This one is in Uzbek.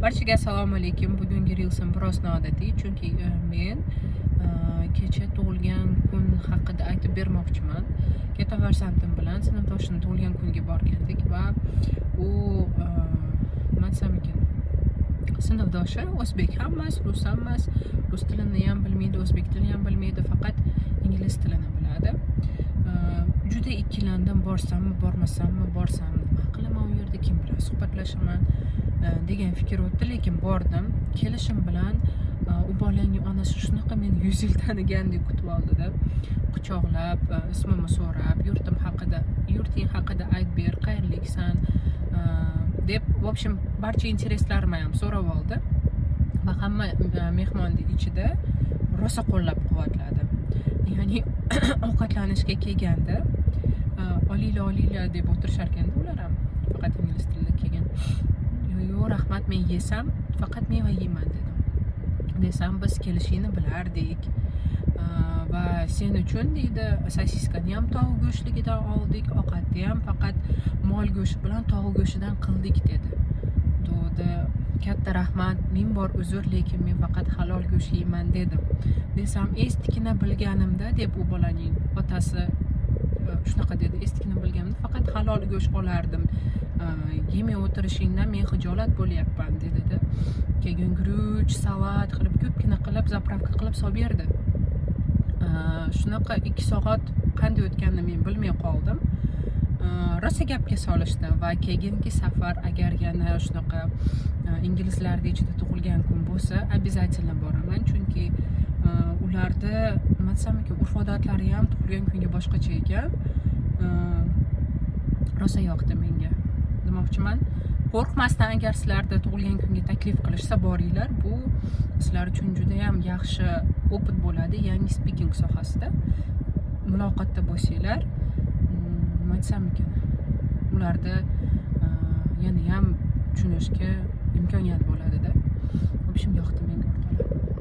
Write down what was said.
Barchaga assalomu alaykum. Bugungi reelsim biroz noodatiy, chunki men kecha tug'ilgan kun haqida aytib bermoqchiman. Katta farzandim bilan sinfdoshining tug'ilgan kuniga borgandik va u nima desam ekan, sinfdoshi o'zbek ham emas, rus ham emas, rus tilini ham bilmaydi, o'zbek tilini ham bilmaydi, faqat ingliz tilini biladi. Juda ikkilandim, borsammi, bormasammi, nima qilaman u yerda, kim bilan suhbatlashaman degan fikr o'tdi, lekin bordim. Kelishim bilan u bolaning onasi shunaqa meni 100 yil tanigandek kutib oldida, quchoqlab, ismimni so'rab, yurting haqida aytib ber, qayerliksan deb, в общем, barcha intereslarimni ham so'rab oldi va hamma mehmonning ichida rosa qo'llab-quvvatladi. Ya'ni ovqatlanishga kelganda olinglar deb o'tirishar ekanda, ular ham faqat ingliz tilida kelgan. Yo'q, rahmat, men yesam, faqat meva yeyman dedim. Desam, biz kelishingni bilardik va sen uchun deydi, sosiskani ham tovuq go'shtligidan oldik, ovqatni ham faqat mol go'shti bilan tovuq go'shtidan qildik dedi. Katta rahmat, ming bor uzr, lekin men faqat halol go'sht yeyman dedim. Desam, estikina bilganimda deb, u bolaning otasi shunaqa dedi, estikina bilganimda faqat halol go'sht olardim, yemay o'tirishingdan men xijolat bo'lyapman dedi. Keyin guruch, salat qilib, ko'pgina qilib, zapravka qilib solib berdi. Shunaqa 2 soat qanday o'tganini men bilmay qoldim. Rosa gapga solishdi va keyingi safar agar yana shunaqa inglizlarning ichida tug'ilgan kun bo'lsa, обязательно boraman, chunki ularda nima desam ekan, urf-odatlari ham tug'ilgan kunga boshqacha ekan. Rosa yoqdi menga. Demoqchiman, qo'rqmasdan agar sizlarda tug'ilgan kunga taklif qilishsa, boringlar. Bu sizlar uchun juda ham yaxshi opit bo'ladi, yangi speaking sohasida muloqotda bo'lsanglar, nima desam ekan, ularda yana ham tushunishga imkoniyat bo'ladi-da. В общем, yoqdi menga o'rtoqlar.